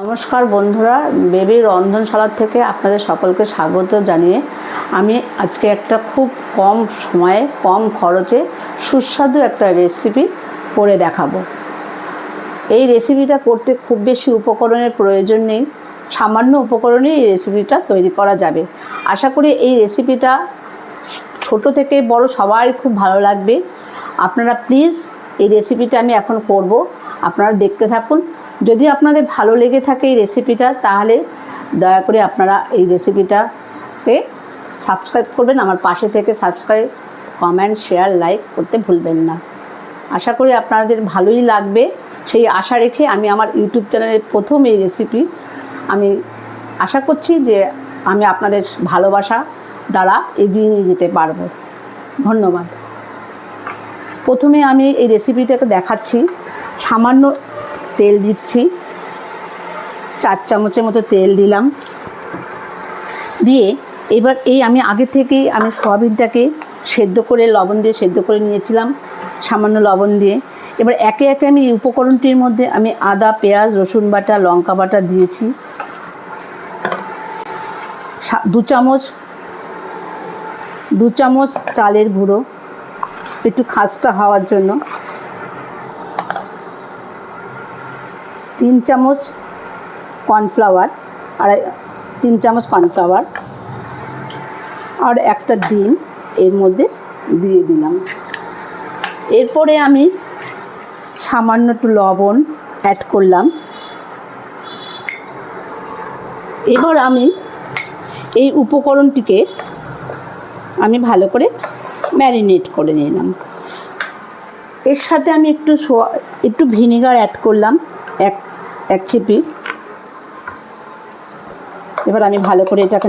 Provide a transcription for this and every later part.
নমস্কার বন্ধুরা, বেবি রন্ধনশালা থেকে আপনাদের সকলকে স্বাগত জানিয়ে আমি আজকে একটা খুব কম সময়ে কম খরচে সুস্বাদু একটা রেসিপি করে দেখাবো। এই রেসিপিটা করতে খুব বেশি উপকরণের প্রয়োজন নেই, সামান্য উপকরণে এই রেসিপিটা তৈরি করা যাবে। আশা করি এই রেসিপিটা ছোট থেকে বড় সবাই খুব ভালো লাগবে। আপনারা প্লিজ এই রেসিপিটা আমি এখন করব, আপনারা দেখতে থাকুন। যদি আপনাদের ভালো লেগে থাকে এই রেসিপিটা, তাহলে দয়া করে আপনারা এই রেসিপিটাকে সাবস্ক্রাইব করবেন। আমার পাশে থেকে সাবস্ক্রাইব, কমেন্ট, শেয়ার, লাইক করতে ভুলবেন না। আশা করি আপনাদের ভালোই লাগবে, সেই আশা রেখে আমি আমার ইউটিউব চ্যানেলের প্রথম এই রেসিপি আমি আশা করছি যে আমি আপনাদের ভালোবাসা দ্বারা এগিয়ে নিয়ে যেতে পারবো। ধন্যবাদ। প্রথমে আমি এই রেসিপিটাকে দেখাচ্ছি। সামান্য তেল দিচ্ছি, 4 চামচের মতো তেল দিলাম। দিয়ে এবার আমি আগে থেকেই আমি সয়াবিনটাকে সেদ্ধ করে লবণ দিয়ে সেদ্ধ করে নিয়েছিলাম, সামান্য লবণ দিয়ে। এবার একে একে আমি এই উপকরণটির মধ্যে আমি আদা, পেঁয়াজ, রসুন বাটা, লঙ্কা বাটা দিয়েছি। 2 চামচ চালের গুঁড়ো একটু খাস্তা হওয়ার জন্য, 3 চামচ কর্নফ্লাওয়ার, 3 চামচ কর্নফ্লাওয়ার, আর একটা ডিম এর মধ্যে দিয়ে দিলাম। এরপরে আমি সামান্য একটু লবণ অ্যাড করলাম। এবার আমি এই উপকরণটিকে আমি ভালো করে ম্যারিনেট করে নিলাম। এর সাথে আমি একটু ভিনেগার অ্যাড করলাম, এক চিপি। এবার আমি ভালো করে এটাকে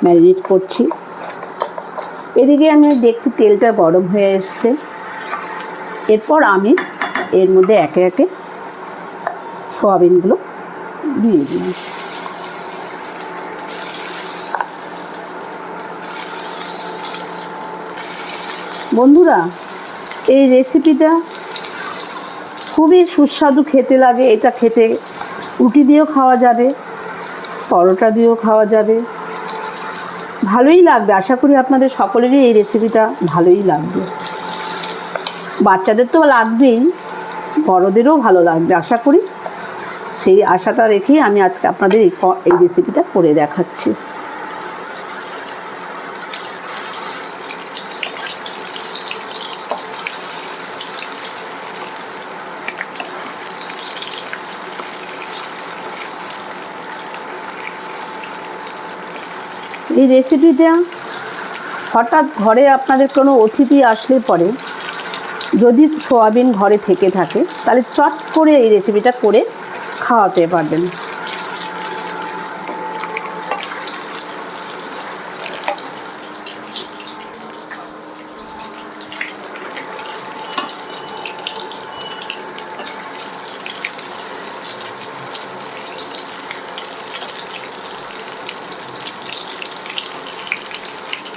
ম্যারিনেট করছি। এদিকে আমি দেখছি তেলটা গরম হয়ে এসছে। এরপর আমি এর মধ্যে একে একে সয়াবিনগুলো দিয়ে দিলাম। বন্ধুরা, এই রেসিপিটা খুবই সুস্বাদু খেতে লাগে। এটা খেতে রুটি দিয়েও খাওয়া যাবে, পরোটা দিয়েও খাওয়া যাবে, ভালোই লাগবে। আশা করি আপনাদের সকলেরই এই রেসিপিটা ভালোই লাগবে। বাচ্চাদের তো লাগবেই, বড়দেরও ভালো লাগবে আশা করি। সেই আশাটা রেখেই আমি আজকে আপনাদের এই রেসিপিটা করে দেখাচ্ছি। এই রেসিপিটা হঠাৎ ঘরে আপনাদের কোনো অতিথি আসলে পরে যদি সয়াবিন ঘরে থেকে থাকে, তাহলে চট করে এই রেসিপিটা করে খাওয়াতে পারবেন।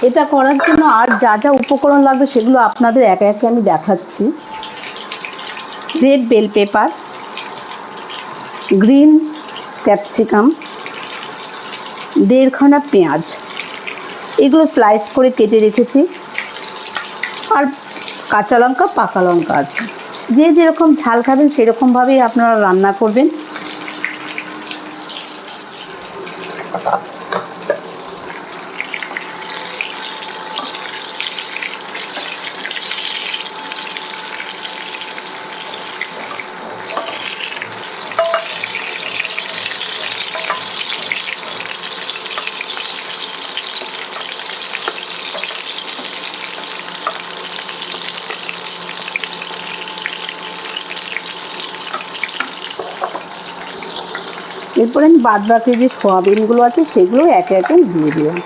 এটা করার জন্য আর যা যা উপকরণ লাগবে সেগুলো আপনাদের একে একে আমি দেখাচ্ছি। Red bell pepper, green capsicum, 1.5 খানা পেঁয়াজ, এগুলো স্লাইস করে কেটে রেখেছি। আর কাঁচা লঙ্কা, পাকা লঙ্কা আছে। যে যেরকম ঝাল খাবেন সেরকমভাবেই আপনারা রান্না করবেন। এরপরে আমি বাদ বাকি যে সয়াবিনগুলো আছে সেগুলো একে একে দিয়ে দিলাম।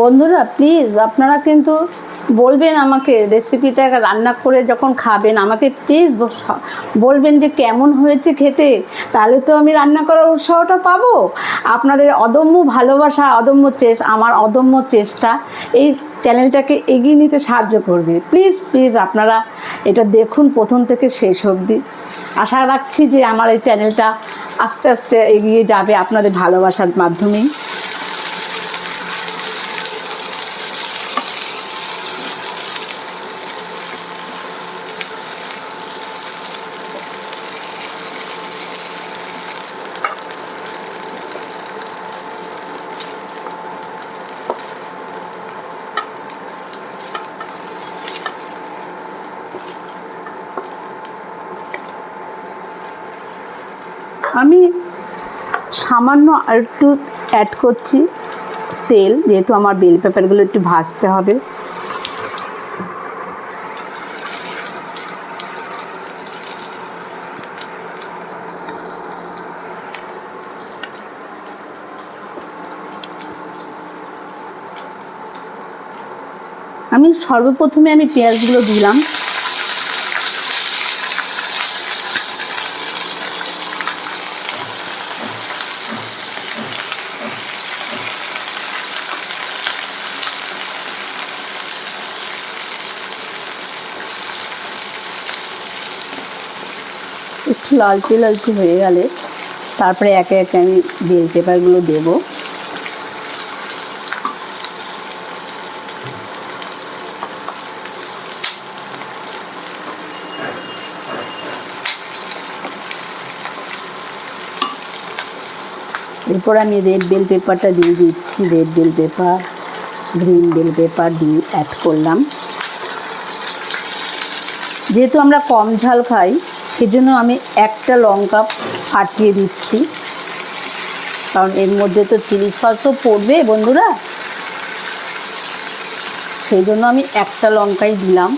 বন্ধুরা প্লিজ আপনারা কিন্তু বলবেন আমাকে, রেসিপিটা রান্না করে যখন খাবেন আমাকে প্লিজ বলবেন যে কেমন হয়েছে খেতে, তাহলে তো আমি রান্না করার উৎসাহটা পাবো। আপনাদের অদম্য ভালোবাসা, আমার অদম্য চেষ্টা এই চ্যানেলটাকে এগিয়ে নিতে সাহায্য করবে। প্লিজ প্লিজ আপনারা এটা দেখুন প্রথম থেকে শেষ অবধি। আশা রাখছি যে আমার এই চ্যানেলটা আস্তে আস্তে এগিয়ে যাবে আপনাদের ভালোবাসার মাধ্যমেই। আমি সামান্য আর একটু অ্যাড করছি তেল, যেহেতু আমার বেল পেপারগুলো একটু ভাজতে হবে। সর্বপ্রথমে আমি পেঁয়াজগুলো দিলাম। একটু লালচে লালচে হয়ে গেলে তারপরে একে একে আমি বেল পেপারগুলো দেবো। এরপর আমি রেড বেল পেপারটা দিয়ে দিচ্ছি। Red bell pepper, green bell pepper দিয়ে অ্যাড করলাম। যেহেতু আমরা কম ঝাল খাই সেজন্য আমি একটা লঙ্কা ফাটিয়ে দিচ্ছি, কারণ এর মধ্যে তো চিলি সসও পড়বে বন্ধুরা, সেই জন্য আমি একটা লঙ্কাই দিলাম।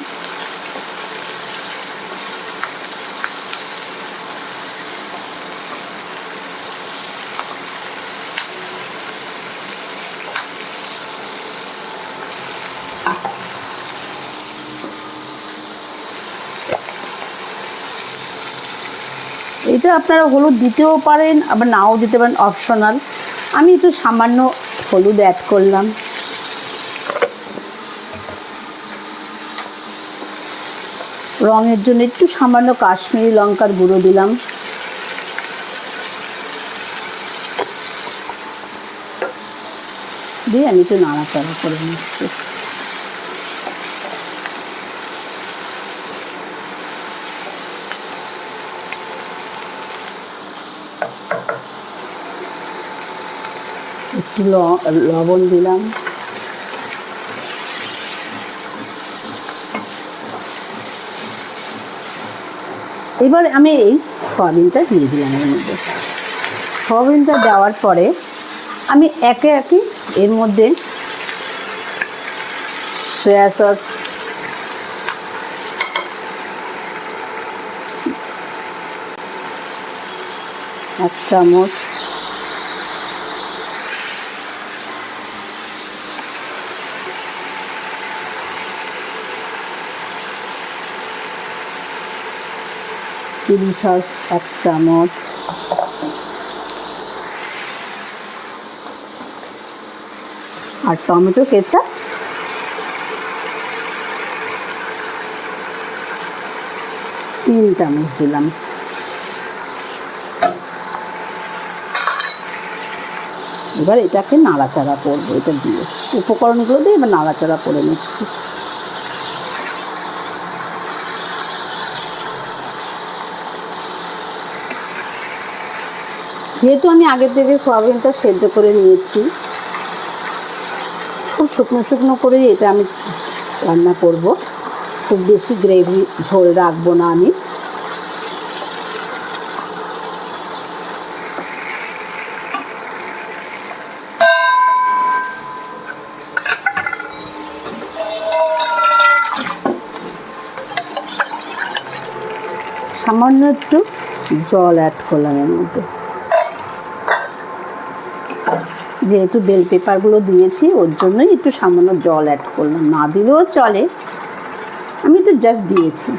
এটা আপনারা হলুদ দিতেও পারেন, আবার নাও দিতে পারেন, অপশনাল। আমি একটু সামান্য হলুদ অ্যাড করলাম। রঙের জন্য একটু সামান্য কাশ্মীরি লঙ্কার গুঁড়ো দিলাম। দিয়ে আমি একটু নাড়াচাড়া করে নিচ্ছি। একটু লবণ দিলাম। এবার আমি এই সয়াবিনটা দিয়ে দিলাম এর মধ্যে। সয়াবিনটা দেওয়ার পরে আমি একে একে এর মধ্যে সয়া সস, এক চামচ, চিলি সস এক চামচ, আর টমেটো কেচাপ 3 চামচ দিলাম। এবার এটাকে নাড়াচাড়া করবো। এটা দিয়ে উপকরণগুলো দিয়ে এবার নাড়াচাড়া করে নিচ্ছি। যেহেতু আমি আগের থেকে সয়াবিনটা সেদ্ধ করে নিয়েছি, খুব শুকনো শুকনো করে এটা আমি রান্না করব। খুব বেশি গ্রেভি ঝোল রাখবো না আমি। সামান্য একটু জল অ্যাড করলাম এর মধ্যে। যেহেতু বেল পেপারগুলো দিয়েছি ওর জন্যই একটু সামান্য জল অ্যাড করলাম, না দিলেও চলে, আমি তো জাস্ট দিয়েছি।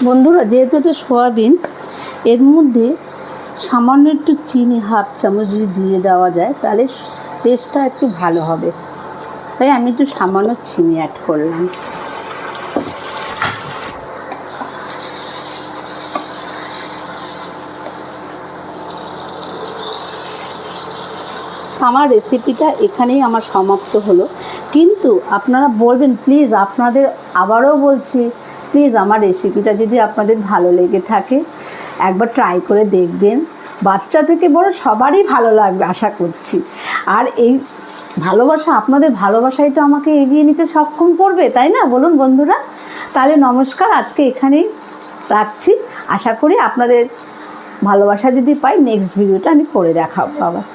বন্ধুরা, যেহেতু এটা সয়াবিন, এর মধ্যে সামান্য একটু চিনি হাফ চামচ যদি দিয়ে দেওয়া যায় তাহলে টেস্টটা একটু ভালো হবে, তাই আমি একটু সামান্য চিনি অ্যাড করলাম। আমার রেসিপিটা এখানেই আমার সমাপ্ত হলো, কিন্তু আপনারা বলবেন প্লিজ, আপনাদের আবারও বলছি, প্লিজ আমার রেসিপিটা যদি আপনাদের ভালো লেগে থাকে একবার ট্রাই করে দেখবেন। বাচ্চা থেকে বড় সবারই ভালো লাগবে আশা করছি। আর এই ভালোবাসা, আপনাদের ভালোবাসাই তো আমাকে এগিয়ে নিতে সক্ষম করবে, তাই না বলুন বন্ধুরা? তাহলে নমস্কার, আজকে এখানেই রাখছি। আশা করি আপনাদের ভালোবাসা যদি পাই নেক্সট ভিডিওটা আমি করে দেখাবো আবার।